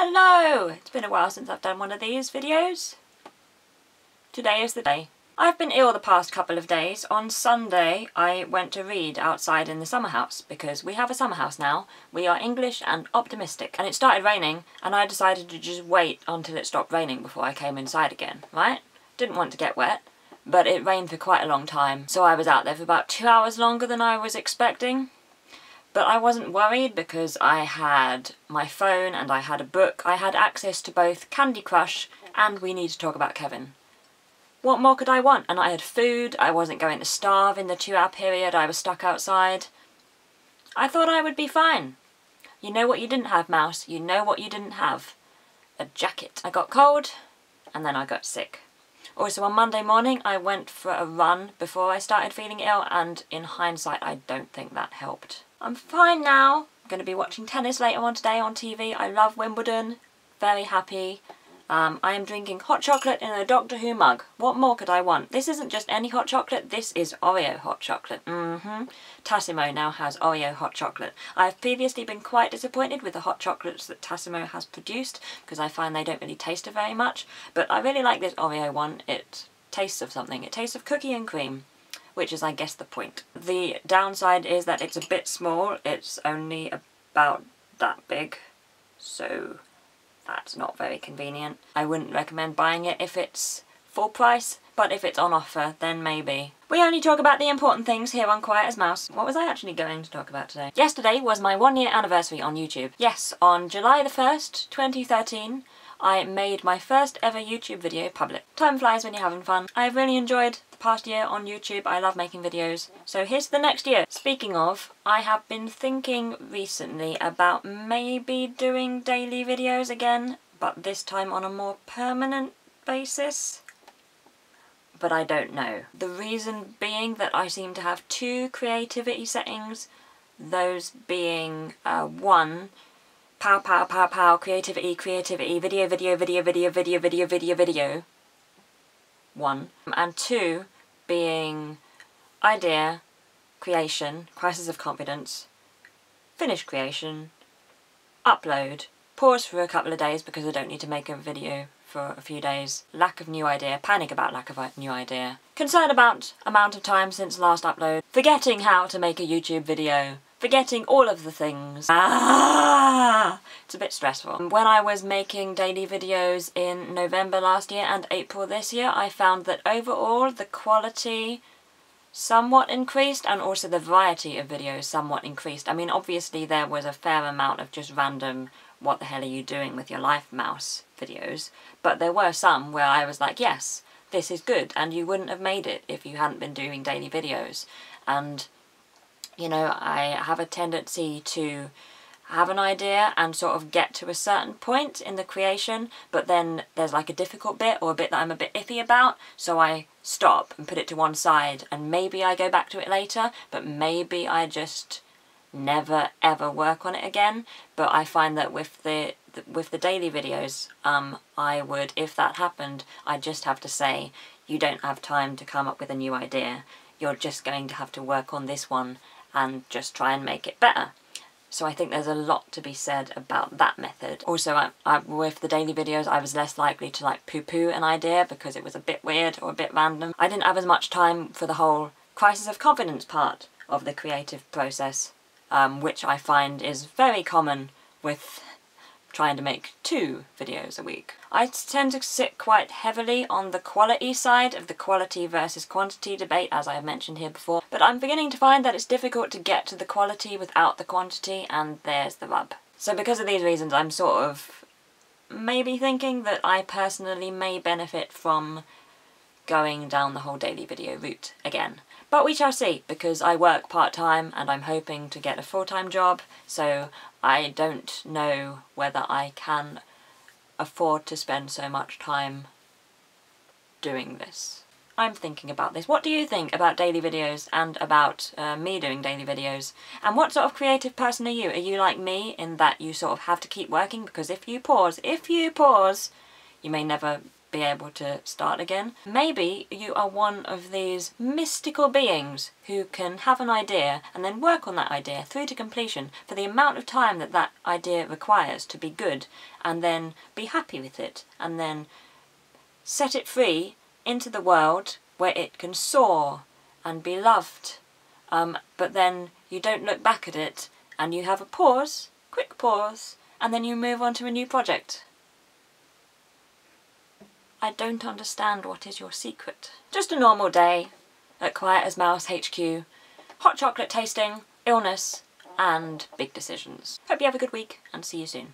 Hello! It's been a while since I've done one of these videos. Today is the day. I've been ill the past couple of days. On Sunday I went to read outside in the summer house because we have a summer house now. We are English and optimistic, and it started raining and I decided to just wait until it stopped raining before I came inside again, right? Didn't want to get wet, but it rained for quite a long time, so I was out there for about 2 hours longer than I was expecting. But I wasn't worried because I had my phone and I had a book. I had access to both Candy Crush and We Need to Talk About Kevin. What more could I want? And I had food. I wasn't going to starve in the 2-hour period I was stuck outside. I thought I would be fine. You know what you didn't have, Mouse? You know what you didn't have? A jacket. I got cold and then I got sick. Also on Monday morning I went for a run before I started feeling ill, and in hindsight I don't think that helped. I'm fine now. I'm going to be watching tennis later on today on TV. I love Wimbledon. Very happy. I am drinking hot chocolate in a Doctor Who mug. What more could I want? This isn't just any hot chocolate, this is Oreo hot chocolate. Tassimo now has Oreo hot chocolate. I have previously been quite disappointed with the hot chocolates that Tassimo has produced because I find they don't really taste very much, but I really like this Oreo one. It tastes of something. It tastes of cookie and cream, which is, I guess, the point. The downside is that it's a bit small. It's only about that big, so that's not very convenient. I wouldn't recommend buying it if it's full price, but if it's on offer, then maybe. We only talk about the important things here on Quiet as Mouse. What was I actually going to talk about today? Yesterday was my 1-year anniversary on YouTube. Yes, on July the 1st, 2013, I made my first ever YouTube video public. Time flies when you're having fun. I've really enjoyed the past year on YouTube. I love making videos. So here's the next year. Speaking of, I have been thinking recently about maybe doing daily videos again, but this time on a more permanent basis. But I don't know. The reason being that I seem to have 2 creativity settings, those being 1, pow pow pow pow, creativity, creativity, video, video, video, video, video, video, video, video, 1, and 2 being idea, creation, crisis of confidence, finish creation, upload, pause for a couple of days because I don't need to make a video for a few days, lack of new idea, panic about lack of new idea, concern about amount of time since last upload, forgetting how to make a YouTube video, forgetting all of the things. It's a bit stressful. When I was making daily videos in November last year and April this year, I found that overall the quality somewhat increased and also the variety of videos somewhat increased. I mean, obviously there was a fair amount of just random what the hell are you doing with your life, Mouse videos, but there were some where I was like, yes, this is good, and you wouldn't have made it if you hadn't been doing daily videos. And you know, I have a tendency to have an idea and sort of get to a certain point in the creation, but then there's like a difficult bit or a bit that I'm a bit iffy about, so I stop and put it to one side, and maybe I go back to it later, but maybe I just never ever work on it again. But I find that with the daily videos, I would, if that happened, I'd just have to say, you don't have time to come up with a new idea, you're just going to have to work on this one and just try and make it better. So I think there's a lot to be said about that method. Also, with the daily videos, I was less likely to like poo-poo an idea because it was a bit weird or a bit random. I didn't have as much time for the whole crisis of confidence part of the creative process, which I find is very common with trying to make 2 videos a week. I tend to sit quite heavily on the quality side of the quality versus quantity debate, as I have mentioned here before, but I'm beginning to find that it's difficult to get to the quality without the quantity, and there's the rub. So because of these reasons, I'm sort of maybe thinking that I personally may benefit from going down the whole daily video route again. But we shall see, because I work part-time and I'm hoping to get a full-time job, so I don't know whether I can afford to spend so much time doing this. I'm thinking about this. What do you think about daily videos and about me doing daily videos? And what sort of creative person are you? Are you like me in that you sort of have to keep working? Because if you pause, you may never be able to start again. Maybe you are one of these mystical beings who can have an idea and then work on that idea through to completion for the amount of time that that idea requires to be good, and then be happy with it, and then set it free into the world where it can soar and be loved. But then you don't look back at it, and you have a pause, quick pause, and then you move on to a new project. I don't understand what is your secret. Just a normal day at Quiet as Mouse HQ. Hot chocolate tasting, illness, and big decisions. Hope you have a good week, and see you soon.